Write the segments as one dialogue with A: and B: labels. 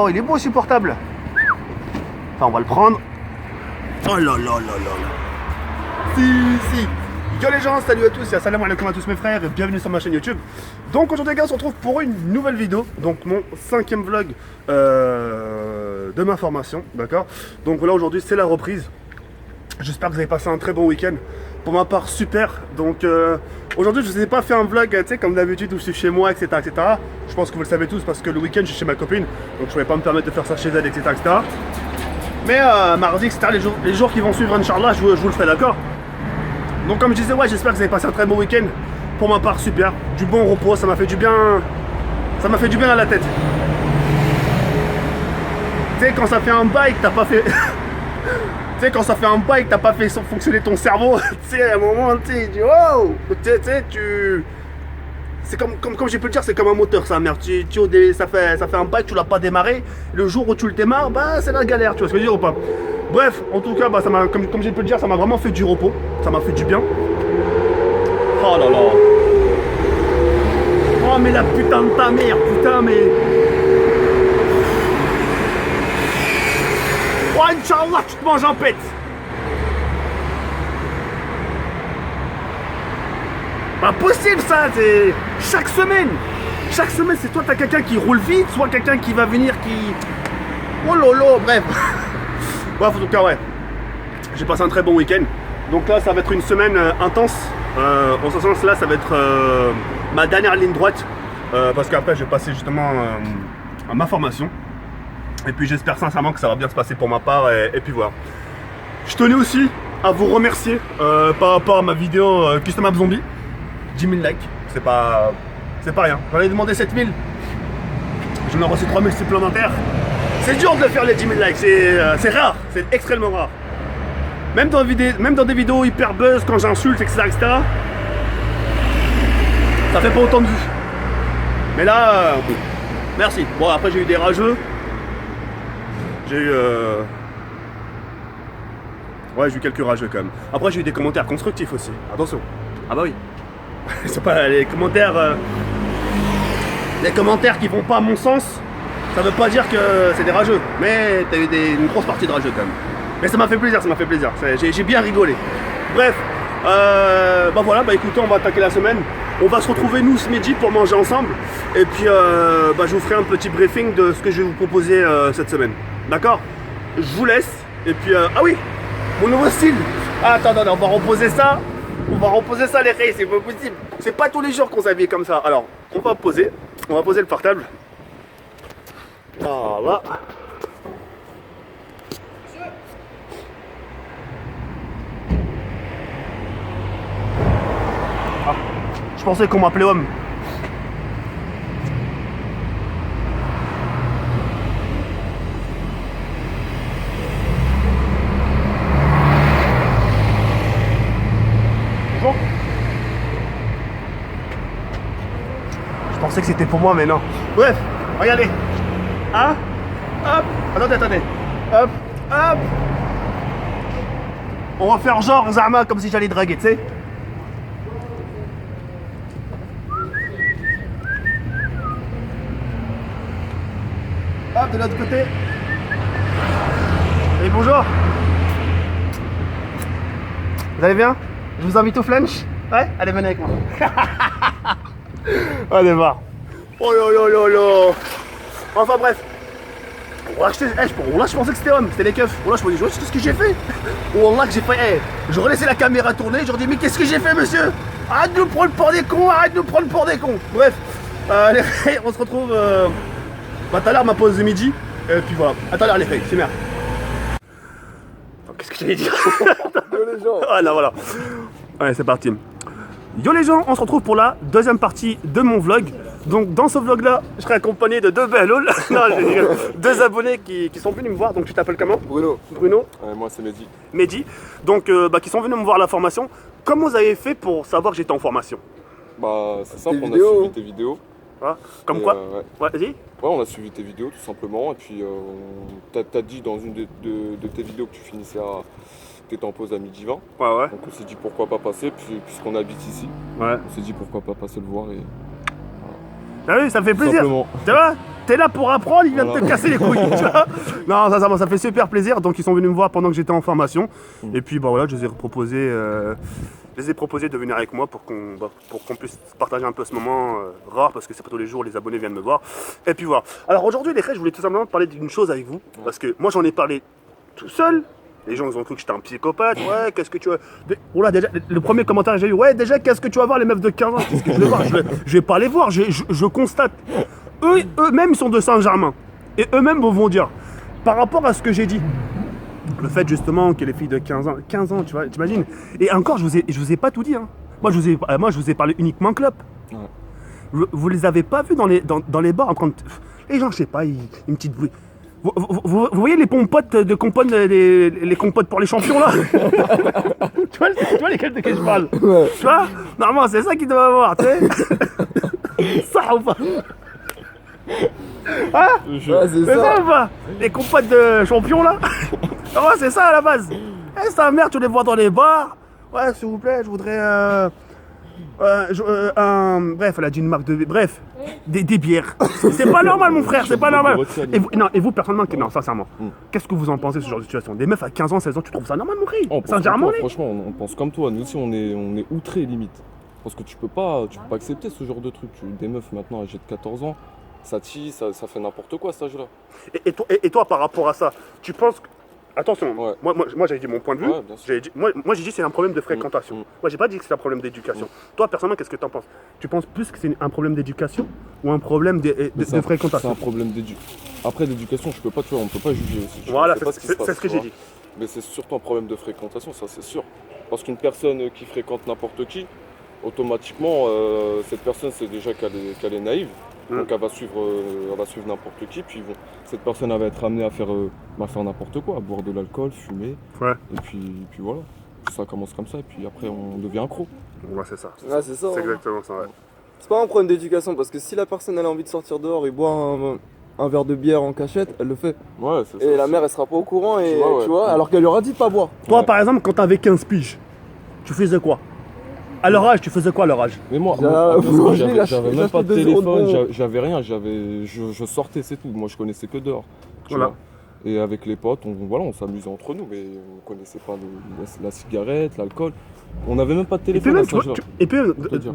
A: Oh, il est beau ce portable. Enfin, on va le prendre. Oh là là là là là. Si. Yo les gens, salut à tous et assalamu alaikum à tous mes frères et bienvenue sur ma chaîne YouTube. Donc aujourd'hui les gars, on se retrouve pour une nouvelle vidéo. Donc mon 5e vlog de ma formation, d'accord. Donc voilà, aujourd'hui c'est la reprise. J'espère que vous avez passé un très bon week-end. Pour ma part, super. Donc aujourd'hui je vous ai pas fait un vlog, tu sais, comme d'habitude où je suis chez moi, etc., etc. Je pense que vous le savez tous parce que le week-end je suis chez ma copine. Donc je pouvais pas me permettre de faire ça chez elle, etc., etc. Mais mardi, etc., les jours qui vont suivre, Inch'Allah, je vous le ferai, d'accord. Donc comme je disais, ouais, j'espère que vous avez passé un très bon week-end. Pour ma part, super. Du bon repos, ça m'a fait du bien. Ça m'a fait du bien à la tête. Tu sais, quand ça fait un bail que t'as pas fait... Tu sais, quand ça fait un bail que t'as pas fait fonctionner ton cerveau, tu sais, à un moment, tu sais, wow, tu sais, c'est comme j'ai pu le dire, c'est comme un moteur, ça, merde. Ça fait un bail que tu l'as pas démarré. Le jour où tu le démarres, bah, c'est la galère, tu vois ce que je veux dire ou pas? Bref, en tout cas, bah, ça m'a, comme j'ai pu le dire, ça m'a vraiment fait du repos. Ça m'a fait du bien. Oh là là. Oh, mais la putain de ta mère, putain, mais... Oh, Inch'Allah, tu te manges en pète. Pas possible ça, c'est... Chaque semaine, c'est soit t'as quelqu'un qui roule vite, soit quelqu'un qui va venir qui... Oh lolo, bref. Bref, en tout cas, ouais. J'ai passé un très bon week-end. Donc là, ça va être une semaine intense. En ce sens là, ça va être ma dernière ligne droite. Parce qu'après, je vais passer justement à ma formation. Et puis j'espère sincèrement que ça va bien se passer pour ma part. Et puis voilà. Je tenais aussi à vous remercier par rapport à ma vidéo Custom App Zombie. 10 000 likes, c'est pas rien. J'en ai demandé 7 000. J'en ai reçu 3 000 supplémentaires. C'est dur de faire les 10 000 likes, c'est rare, c'est extrêmement rare. Même dans des vidéos hyper buzz, quand j'insulte, etc., ça fait pas autant de vues. Mais là, merci. Bon, après j'ai eu des rageux. J'ai eu... Ouais, j'ai eu quelques rageux quand même. Après j'ai eu des commentaires constructifs aussi, attention. Ah bah oui. C'est pas les commentaires qui vont pas à mon sens, ça veut pas dire que c'est des rageux, mais t'as eu une grosse partie de rageux quand même. Mais ça m'a fait plaisir, j'ai bien rigolé. Bref, bah voilà, bah écoutez, on va attaquer la semaine. On va se retrouver nous ce midi pour manger ensemble. Et puis bah, je vous ferai un petit briefing de ce que je vais vous proposer cette semaine. D'accord? Je vous laisse. Et puis ah oui, mon nouveau style. Ah, attends, on va reposer ça. Les rayes, c'est pas possible. C'est pas tous les jours qu'on s'habille comme ça. Alors, on va poser le portable. Voilà. Ah, je pensais qu'on m'appelait homme. Je pensais que c'était pour moi, mais non. Bref, regardez. Hein? Hop. Attendez. Hop. On va faire genre Zama comme si j'allais draguer, tu sais. Hop, de l'autre côté. Et bonjour. Vous allez bien? Je vous invite au flunch? Ouais? Allez, venez avec moi. Allez, voir. Oh là. Enfin bref. Là, je pensais que c'était homme, c'était les keufs. Là, je me dis, tu sais ce que j'ai fait? Oh là, que j'ai fait. J'aurais laissé la caméra tourner, j'aurais dit, mais qu'est-ce que j'ai fait, monsieur? Arrête de nous prendre pour des cons, Bref, les filles, on se retrouve bah, tout à l'heure, ma pause de midi. Et puis voilà, à tout à l'heure, les filles, c'est merde. Qu'est-ce que j'allais dire?
B: Yo les gens.
A: Ah là, voilà. Allez, c'est parti. Yo les gens, on se retrouve pour la deuxième partie de mon vlog. Donc dans ce vlog là, je serai accompagné de deux bellols, deux abonnés qui sont venus me voir. Donc tu t'appelles comment?
B: Bruno.
A: Moi
B: c'est Mehdi.
A: Mehdi. Donc bah, qui sont venus me voir la formation. Comment vous avez fait pour savoir que j'étais en formation?
B: Bah c'est simple, on a suivi tes vidéos.
A: Voilà. Comme quoi? Ouais, vas-y.
B: Ouais, on a suivi tes vidéos tout simplement. Et puis t'as dit dans une de tes vidéos que tu finissais à... T'étais en pause à midi 20.
A: Ouais.
B: Donc on s'est dit pourquoi pas passer, puisqu'on habite ici.
A: Ouais.
B: On s'est dit pourquoi pas passer le voir et...
A: Ah oui, ça me fait plaisir. Ça va? T'es là pour apprendre, il vient de te casser les couilles. Tu vois non, ça fait super plaisir. Donc ils sont venus me voir pendant que j'étais en formation. Et puis bah voilà, je les ai proposé de venir avec moi pour qu'on puisse partager un peu ce moment rare parce que c'est pas tous les jours les abonnés viennent me voir. Et puis voilà. Alors aujourd'hui les frères, je voulais tout simplement parler d'une chose avec vous parce que moi j'en ai parlé tout seul. Les gens ils ont cru que j'étais un psychopathe. Ouais, qu'est-ce que tu veux. Oula, déjà, le premier commentaire que j'ai eu, ouais, déjà, qu'est-ce que tu vas voir les meufs de 15 ans. Qu'est-ce que je vais voir je vais pas les voir, je constate. Eux-mêmes, ils sont de Saint-Germain. Et eux-mêmes vont dire, par rapport à ce que j'ai dit, le fait justement que les filles de 15 ans, tu vois, t'imagines. Et encore, je vous ai pas tout dit. Hein. Moi, je vous ai parlé uniquement clope. Ouais. Vous les avez pas vus dans les bars en train de... Les gens, je sais pas, une petite... Vous voyez les pompotes de compotes, les compotes pour les champions là tu vois lesquels de quels je parle ouais. Tu vois normalement c'est ça qu'ils doivent avoir, tu sais. Ça ou pas hein ouais, c'est ça ou pas les compotes de champions là ouais, c'est ça à la base. Sa mère, tu les vois dans les bars. Ouais, s'il vous plaît, je voudrais bref, elle a dit une marque de... Bref, des bières. C'est pas normal, mon frère, c'est pas normal. Et vous, personnellement, non, sincèrement, qu'est-ce que vous en pensez de ce genre de situation? Des meufs à 15 ans, 16 ans, tu trouves ça normal, mon frère? Saint-Germain,
B: franchement, on pense comme toi. Nous aussi, on est outrés, limite. Parce que tu peux pas accepter ce genre de truc. Des meufs, maintenant, âgées de 14 ans, ça tue, ça fait n'importe quoi, cet âge-là.
A: Et toi, par rapport à ça, tu penses que... Attention, ouais. moi j'ai dit mon point de vue. Ouais, moi j'ai dit c'est un problème de fréquentation. Moi j'ai pas dit que c'est un problème d'éducation. Toi personnellement, qu'est-ce que tu en penses? Tu penses plus que c'est un problème d'éducation ou un problème de fréquentation?
B: C'est un problème d'éducation. Après d'éducation, on peut pas juger aussi.
A: Voilà, c'est ce que j'ai dit.
B: Mais c'est surtout un problème de fréquentation, ça c'est sûr. Parce qu'une personne qui fréquente n'importe qui, automatiquement, cette personne c'est déjà qu'elle est naïve. Donc elle va suivre n'importe qui, puis cette personne elle va être amenée à faire n'importe quoi, à boire de l'alcool, fumer, ouais. Et puis voilà, ça commence comme ça, et puis après on devient accro.
A: Ouais, c'est ça.
C: Ouais, c'est ça.
A: C'est exactement ça, ouais.
C: C'est pas un problème d'éducation, parce que si la personne elle a envie de sortir dehors et boire un verre de bière en cachette, elle le fait.
B: Ouais, c'est ça.
C: Et la mère elle sera pas au courant, et tu vois, alors qu'elle lui aura dit de pas boire.
A: Toi par exemple, quand t'avais 15 piges, tu faisais quoi? À leur âge, tu faisais quoi à leur âge?
B: Mais moi j'avais même pas de téléphone, j'avais rien, je sortais, c'est tout. Moi je connaissais que dehors. Voilà. Et avec les potes, on s'amusait entre nous, mais on connaissait pas la cigarette, l'alcool. On n'avait même pas de téléphone.
A: Et puis,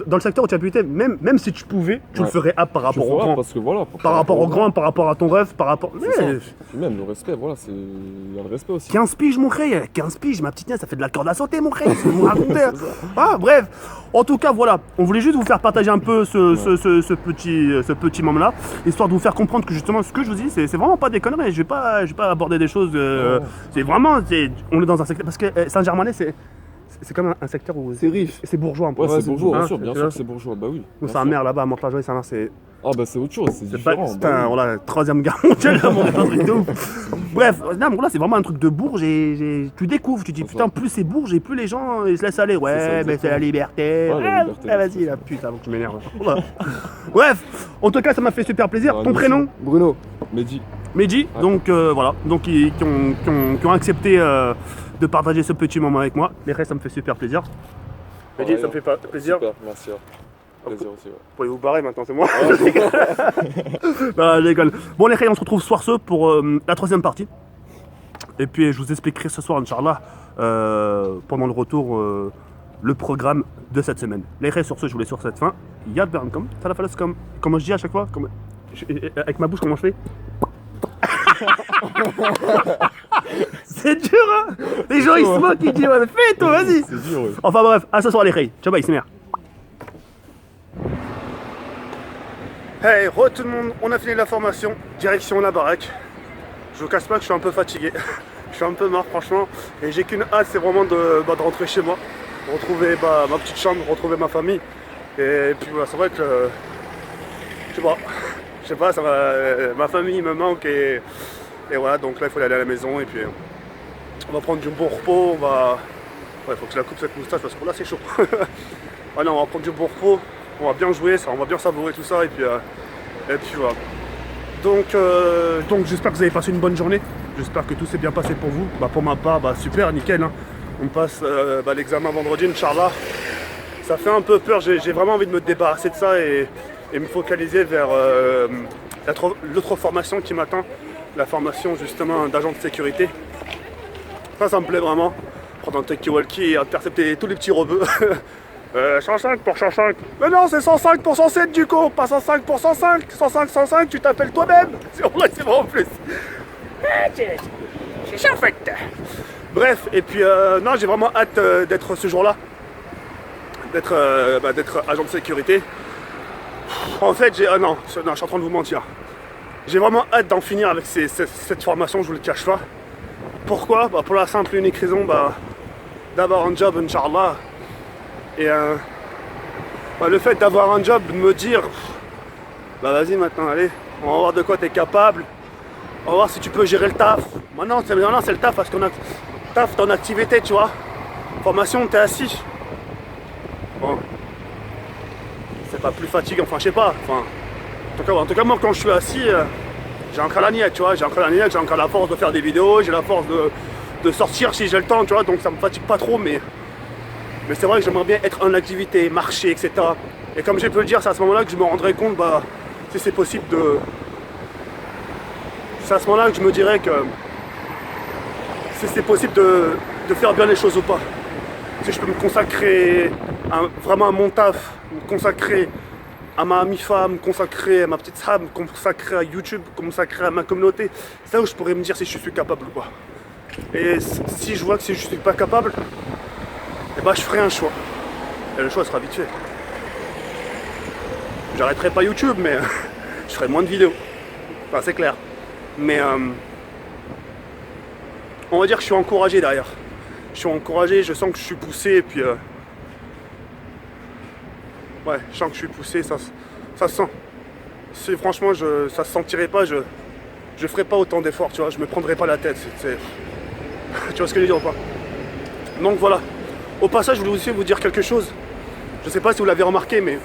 A: dans le secteur où tu habitais, même si tu pouvais, tu le ferais par rapport au grand.
B: Parce que voilà.
A: Par rapport au grand, par rapport à ton rêve, par rapport.
B: Même le respect, voilà, il y a le respect aussi.
A: 15 piges, mon frère, 15 piges, ma petite nièce, ça fait de la corde à sauter, mon frère. C'est vous raconter. Bref, en tout cas, voilà. On voulait juste vous faire partager un peu ce petit moment-là, histoire de vous faire comprendre que justement, ce que je vous dis, c'est vraiment pas des conneries. Je vais pas aborder des choses. C'est vraiment. On est dans un secteur. Parce que Saint-Germain, c'est comme un secteur où
C: c'est riche,
A: c'est bourgeois un peu.
B: Ouais, c'est bourgeois, bien sûr que c'est bourgeois, bah oui.
A: Nous, sa mère là-bas à Mantes-la-Jolie, sa mère c'est.
B: Ah bah c'est autre chose, c'est différent.
A: C'est voilà, 3ème guerre mondiale, là, un truc de ouf. Bref, là c'est vraiment un truc de bourge et tu découvres, tu dis putain, plus c'est bourge et plus les gens ils se laissent aller. Ouais, mais c'est la liberté. Vas-y, la putain, avant que tu m'énerves. Bref, en tout cas, ça m'a fait super plaisir. Ton prénom?
C: Bruno.
B: Mehdi.
A: Mehdi, donc voilà, donc qui ont accepté de partager ce petit moment avec moi. Les restes, ça me fait super plaisir. Mehdi, ça me fait plaisir.
B: Super, merci. Plaisir aussi, ouais.
A: Vous pouvez vous barrer maintenant, c'est moi. Non, je déconne. Bon les gars, on se retrouve ce soir pour la 3ème partie. Et puis je vous expliquerai ce soir, Inch'Allah, pendant le retour, le programme de cette semaine. Les gars, sur ce, je vous laisse sur cette fin. Yad Bernkom, Talafalas comme je dis à chaque fois, avec ma bouche, comment je fais? C'est dur, hein. Les gens ils se moquent, ils disent ouais, fais toi, vas-y.
B: C'est dur, ouais.
A: Enfin bref, à ce soir les gars. Ciao bye, c'est merde. Hey, tout le monde, on a fini la formation, direction la baraque. Je vous cache pas que je suis un peu fatigué, je suis un peu marre franchement, et j'ai qu'une hâte, c'est vraiment de rentrer chez moi, retrouver ma petite chambre, retrouver ma famille. Et puis voilà, c'est vrai que, je sais pas, ma famille me manque et voilà, donc là il faut aller à la maison et puis on va prendre du bon repos, il faut que je la coupe cette moustache parce que là c'est chaud. Ah non, on va prendre du bon repos. On va bien jouer, on va bien savourer tout ça et puis voilà. Donc j'espère que vous avez passé une bonne journée. J'espère que tout s'est bien passé pour vous. Pour ma part, super, nickel. Hein. On passe l'examen vendredi, Inch'Allah. Ça fait un peu peur, j'ai vraiment envie de me débarrasser de ça et me focaliser vers l'autre formation qui m'attend, la formation justement d'agent de sécurité. Ça me plaît vraiment. Prendre un talkie-walkie et intercepter tous les petits rebeux. 105 pour 105. Mais non, c'est 105 pour 107 du coup, pas 105 pour 105. 105, 105, tu t'appelles toi-même. C'est vrai en plus. C'est ça en fait. Bref, et puis non, j'ai vraiment hâte d'être ce jour-là. D'être agent de sécurité. En fait, non, je suis en train de vous mentir. J'ai vraiment hâte d'en finir avec cette formation, je vous le cache pas. Pourquoi? Pour la simple et unique raison d'avoir un job, Inch'Allah. Et le fait d'avoir un job, de me dire, vas-y maintenant, allez, on va voir de quoi tu es capable. On va voir si tu peux gérer le taf. Maintenant, c'est le taf parce qu'on a taf ton activité, tu vois. Formation, t'es assis. Bon. C'est pas plus fatigant, enfin je sais pas. Enfin, en tout cas moi quand je suis assis, j'ai encore la niette, tu vois. J'ai encore la force de faire des vidéos, j'ai la force de sortir si j'ai le temps, tu vois. Donc ça me fatigue pas trop, mais c'est vrai que j'aimerais bien être en activité, marcher, etc. Et comme j'ai pu le dire, c'est à ce moment-là que je me rendrai compte, si c'est possible de... C'est à ce moment-là que je me dirais que si c'est possible de faire bien les choses ou pas. Si je peux me consacrer vraiment à mon taf, me consacrer à ma mi-femme, me consacrer à ma petite femme, me consacrer à YouTube, me consacrer à ma communauté, c'est là où je pourrais me dire si je suis capable ou pas. Et si je vois que si je suis pas capable, je ferai un choix. Et le choix sera vite fait. J'arrêterai pas YouTube, mais je ferai moins de vidéos. Enfin, c'est clair. Mais on va dire que je suis encouragé derrière. Je suis encouragé, je sens que je suis poussé, et puis ouais, je sens que je suis poussé, ça se sent. Si franchement ça se sentirait pas, je ferais pas autant d'efforts, tu vois, je me prendrais pas la tête. Tu vois ce que je veux dire ou pas? Donc voilà. Au passage, je voulais aussi vous dire quelque chose. Je sais pas si vous l'avez remarqué, mais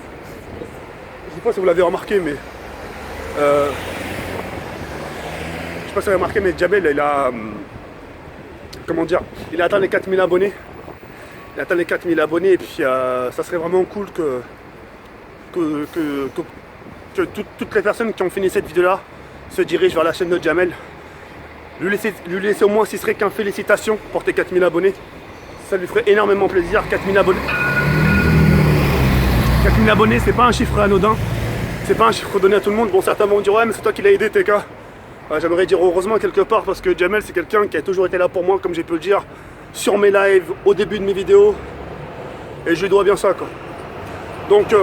A: Jamel, il a... Comment dire? Il a atteint les 4000 abonnés. Il a atteint les 4000 abonnés et puis ça serait vraiment cool que toutes les personnes qui ont fini cette vidéo-là se dirigent vers la chaîne de Jamel. Lui laisser au moins, si ce serait qu'un félicitations pour tes 4000 abonnés. Ça lui ferait énormément plaisir. 4000 abonnés. 4000 abonnés, c'est pas un chiffre anodin. C'est pas un chiffre donné à tout le monde. Bon, certains vont dire ouais, mais c'est toi qui l'as aidé, TK. J'aimerais dire heureusement quelque part parce que Jamel c'est quelqu'un qui a toujours été là pour moi, comme j'ai pu le dire, sur mes lives, au début de mes vidéos. Et je lui dois bien ça quoi. Donc je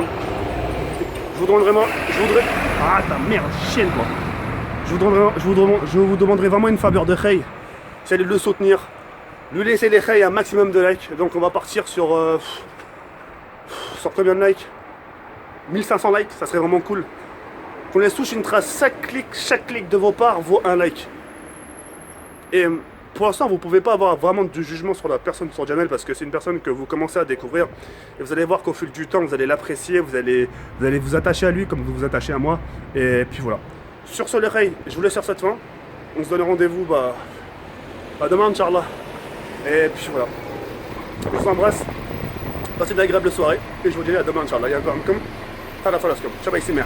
A: voudrais... Ah ta merde, chienne quoi. Je vous demanderai vraiment une faveur de Khay. C'est de le soutenir. Lui laisser les Khay un maximum de likes. Donc on va partir sur combien de likes? 1500 likes, ça serait vraiment cool. Qu'on laisse tous une trace, chaque clic de vos parts vaut un like. Et pour l'instant, vous ne pouvez pas avoir vraiment de jugement sur la personne, sur Jamel, parce que c'est une personne que vous commencez à découvrir. Et vous allez voir qu'au fil du temps, vous allez l'apprécier, vous allez vous attacher à lui comme vous vous attachez à moi. Et puis voilà. Sur ce, les Khay, je vous laisse sur cette fin. On se donne rendez-vous demain, Inch'Allah. Et puis voilà. On vous embrasse. Passez une agréable soirée. Et je vous dis à demain, Inch'Allah. Y'a comme. Tala falaskum. Shabay Simer.